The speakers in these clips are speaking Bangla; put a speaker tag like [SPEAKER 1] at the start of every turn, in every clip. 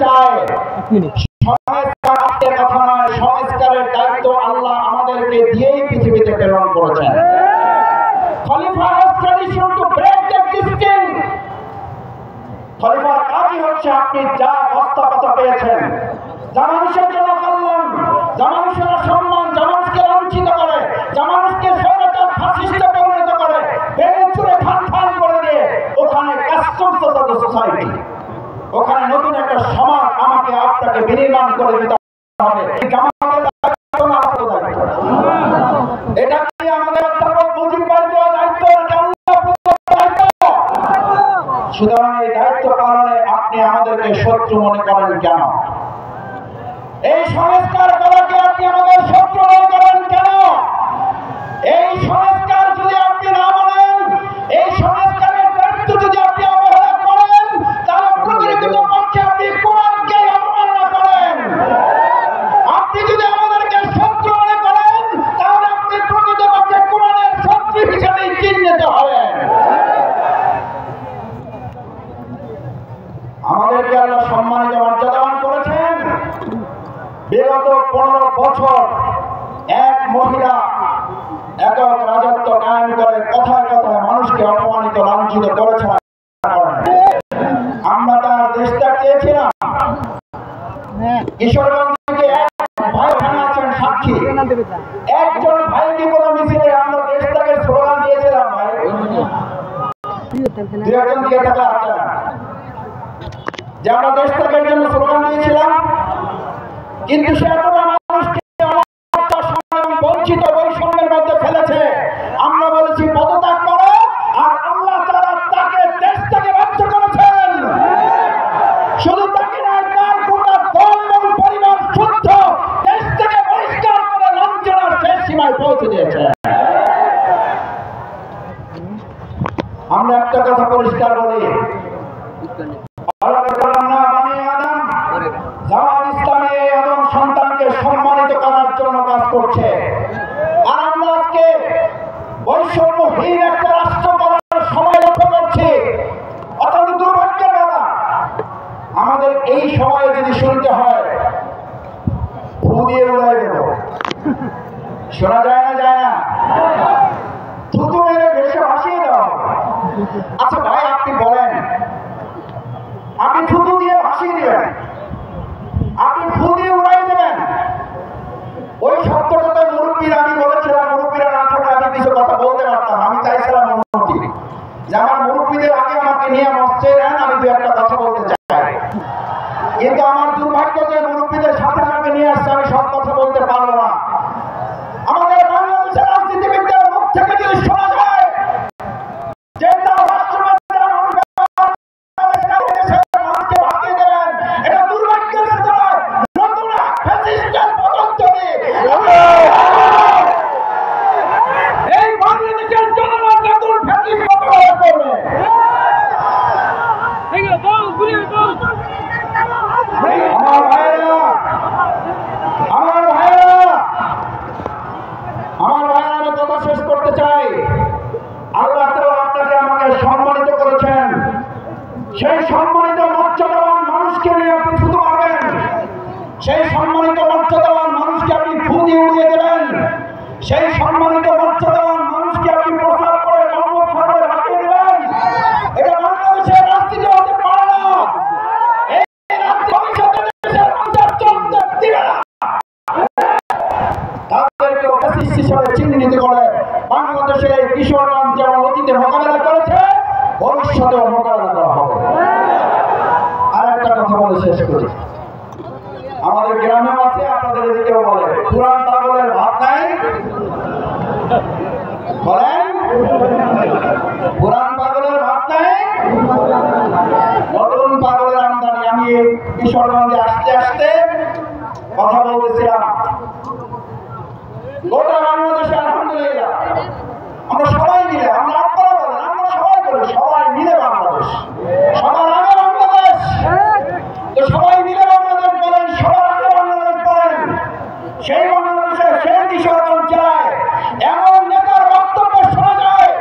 [SPEAKER 1] চায় সংস্কার আজকের কথা নয়, সংস্কারের দায়িত্ব আল্লাহ আমাদেরকে দিয়েই পৃথিবীতে প্রেরণ করেছেন। খলিফা has tradition to break the existing. খলিফার কাজই হচ্ছে আপনি যা বস্তাপচা পেয়েছেন, যা মানুষের জন্য কল্যাণ, যা মানুষের সম্মান, যা মানুষকে লাঞ্ছিত করে, যা মানুষকে স্বৈরাচার ফাসিস্টে পরিণত করে, ভেঙে চুরে খান খান করে দিয়ে ওখানে কাস্টম সোসাইটি, ওখানে নতুন একটা সমাজ আমাকে আপনাকে বিনির্মাণ করে দিতে হবে। এটা কি আমাদের দায়িত্ব? সুতরাং এই দায়িত্ব পালনে আপনি আমাদেরকে শত্রু মনে করেন কেন? এই সংস্কার করাকে আপনি আমাদের শত্রু মনে করেন কেন? এই সংস্কার যদি আপনি না মানেন, এই সংস্কারের দায়িত্ব যদি আপনি অবহেলা করেন, তাহলে প্রকৃতপক্ষে আপনি কোরআনকে অবমাননা করেন। আপনি যদি আমাদেরকে শত্রু মনে করেন, তাহলে আপনি প্রকৃতপক্ষে কোরআনের শত্রু হিসেবে চিহ্নিত হবেন। আমাদেরকে আল্লাহ সম্মানিত মর্যাদাবান করেছেন। বিগত 15 বছর এক মহিলা একক রাজত্ব কায়েম করে কথায় কথায় মানুষকে অপমানিত লাঞ্ছিত করেছেন। আমরা তার দেশটা চেয়েছিলাম। কিশোরগঞ্জ থেকে এক ভাই এখানে আছেন সাক্ষী, একজন ভাইকে কোনো মিছিলে আমরা দেশটাকে স্লোগান দিয়েছিলাম। ভাই দুই একজন দিয়ে থাকলে আছেন যে আমরা দেশটাকের জন্য স্লোগান দিয়েছিলাম, কিন্তু সে এতটা মানুষকে বঞ্চিত বৈষম্যের মধ্যে ফেলেছে। আমরা বলেছি পদত্যাগ করো, আর আল্লাহ তাআলা তাকে দেশ থেকে বাধ্য করেছেন। শুধু তাকে নয়, তার গোটা দল এবং পরিবার শুদ্ধ দেশ থেকে বহিষ্কার করে লাঞ্ছনার শেষ সীমায় পৌঁছে দিয়েছে। আমরা একটা কথা পরিষ্কার বলি, জামাত ইসলামী আদম সন্তানকে সম্মানিত করার জন্য কাজ করছে। আর আমরা আজকে বৈষম্যহীন একটা রাষ্ট্র করার সময় লক্ষ্য করছি। অত্যন্ত দুর্ভাগ্যের ব্যাপার, আমাদের এই সময়ে যদি শুনতে হয় ফু দিয়ে উড়াই দেব, শোনা যায় না? যায় না? থুতু মেরে ভেসে ভাসিয়ে দেওয়া। আচ্ছা ভাই আপনি বলেন, আপনি থুতু দিয়ে ভাসিয়ে দিবেন, আপনি ফু দিয়ে উড়াই দেবেন? ওই শব্দটা মুরব্বীরা, আমি বলেছিলাম মুরব্বীরা না থাকলে আমি কিছু কথা বলতে পারতাম। আমি চাইছিলাম অনুমতি যে আমার মুরব্বীদের আগে আমাকে নিয়ে মঞ্চে নেন, আমি দু একটা কথা বলতে চাই। কিন্তু আমার দুর্ভাগ্য যে মুরব্বীদের সাথে আমাকে নিয়ে আসছে, আমি সব কথা বলতে পারবো না। আমাদের বাংলাদেশের রাজনীতিবিদদের মুখ থেকে যদি শোনা যায় যে তারা রাষ্ট্রপতি সেই সম্মানিত মর্যাদাবান মানুষকে নিয়ে আপনি শুধু পাবেন, সেই সম্মানিত মর্যাদাবান মানুষকে আপনি ফু দিয়ে উড়িয়ে দেবেন, সেই সম্মানিত মর্যাদাবান মানুষকে আপনি প্রচার করে বঙ্গোপসাগরে ভাসিয়ে দেবেন। এটা বাংলাদেশের রাজনীতি হতে পারে না। এই রাজনীতি দেশের মানুষের চলতে দিবে না। তাদেরকে ফ্যাসিস্ট হিসেবে চিহ্নিত করে বাংলাদেশের এই কিশোরগঞ্জ যেমন অতীতে মোকাবেলা করেছে, ভবিষ্যতেও মোকাবেলা করা হবে। আর একটা কথা বলে শেষ করি, আমাদের গ্রামেও আছে, আপনাদের এদিকেও বলে, পুরান পাগলের ভাত নাই। বলেন, পুরান পাগলের ভাত নাই, নতুন পাগলের আমদানি। আমি কিশোরগঞ্জে আসতে আসতে কথা বলতেছিলাম, গোটা বাংলাদেশে আলহামদুলিল্লাহ আমরা সবাই মিলে, আমরা আপনারা বলেন, আমরা সবাই বলি, সবাই মিলে বাংলাদেশ, সবার আগে বাংলাদেশ। তো সবাই মিলে বাংলাদেশ বলেন, সবার আগে বাংলাদেশ বলেন। সেই বাংলাদেশের সেই কিশোরগঞ্জ জেলায় এমন নেতার বক্তব্য শোনা যায়,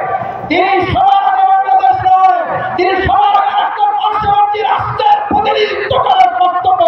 [SPEAKER 1] তিনি সবার আগে বাংলাদেশ নয়, তিনি সবার আগে একটা পার্শ্ববর্তী রাষ্ট্রের প্রতিনিধিত্ব করার বক্তব্য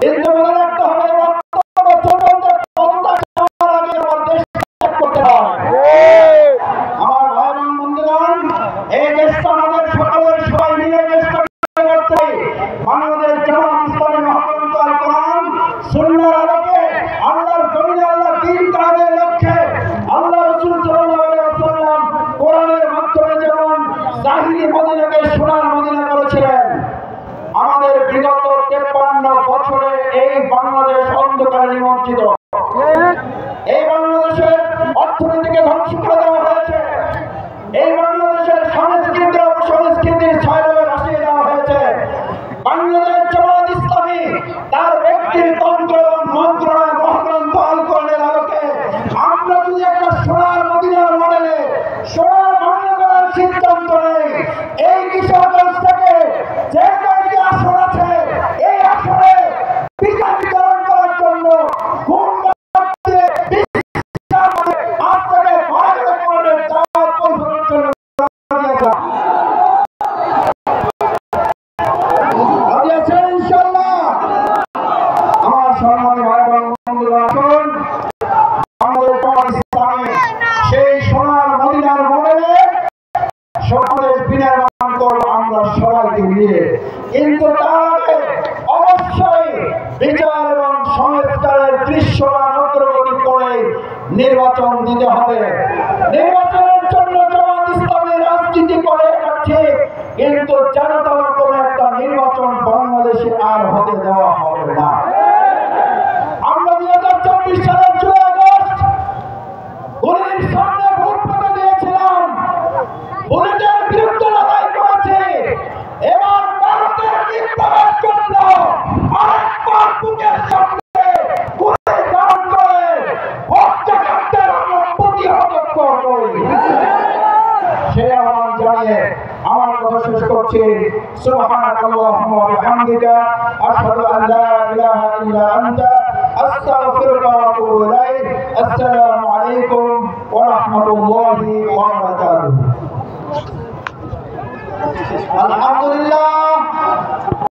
[SPEAKER 1] কিন্তু মনে রাখতে হবে আমার ভাই বন্ধুগণ, এই দেশটা আমাদের সকলের সবাই মিলে দেশটা করতে বাংলাদেশ জামাত ইসলামী মহাগ্রন্থ আল কোরআন সুন্নাহর আলোকে আল্লাহর জমিনে আল্লাহর দ্বীন কায়েমের লক্ষ্যে আল্লাহ রাসূল সাল্লাল্লাহু আলাইহি ওয়াসাল্লাম কোরআনের মাধ্যমে যেমন জাহিরি মদিনাকে সোনার মদিনা করেছিলেন, আমাদের বিগত 53 বছরে এই বাংলাদেশ অন্ধকারে নিমজ্জিত। এই বাংলাদেশের অর্থনীতিকে ধ্বংস করে দেওয়া হয়েছে, এই বাংলাদেশের সংস্কৃতি ও সংস্কৃতির ছায়াতলে ভাসিয়ে দেওয়া হয়েছে। বাংলাদেশ জামাত ইসলামী তার ব্যক্তির তন্ত্র এবং মন্ত্রণায় মহাগ্রন্থ আল কোরআনের আলোকে আমরা যদি একটা সোনার মদিনার মডেলে সোনার বাংলা করার সিদ্ধান্ত নেই, এই কিশোরগঞ্জ থেকে যে কয়েকটি আসন আছে এই আসনে বিচার বিতরণ করার জন্য সেই সোনার মদিনার মডেলে সমাবেশ বিনির্মাণ করবো আমরা সবাইকে নিয়ে। কিন্তু তার আগে অবশ্যই বিচার এবং সংস্কারের দৃশ্যমান অগ্রগতি করে নির্বাচন দিতে হবে। নির্বাচনের জন্য জামাত ইসলামী রাজনীতি করে ঠিক, কিন্তু জনতার কোনো একটা নির্বাচন বাংলাদেশে আর হতে দেওয়া হবে না। আমরা 2024 সালের জুলাই আগস্ট গুলির সামনে ভোট পেতে দিয়েছিলাম, বুলেটের বিরুদ্ধে লড়াই করেছি। এবার ভারতের বিপ্লবের জন্য আরেকবার বুকের সামনে গুলি ধারণ করে হত্যাকাণ্ডের আমরা প্রতিহত করব। সে আহ্বান জানিয়ে আমার কথা শেষ করছি। সুবহানাল্লাহি ওয়া বিহামদিকা আশহাদু আন লা ইলাহা ইল্লা আনতা আস্তাগফিরুকা ওয়া আতুবু ইলাইক। আসসালামু আলাইকুম ওয়া রাহমাতুল্লাহি ওয়া বারাকাতুহু।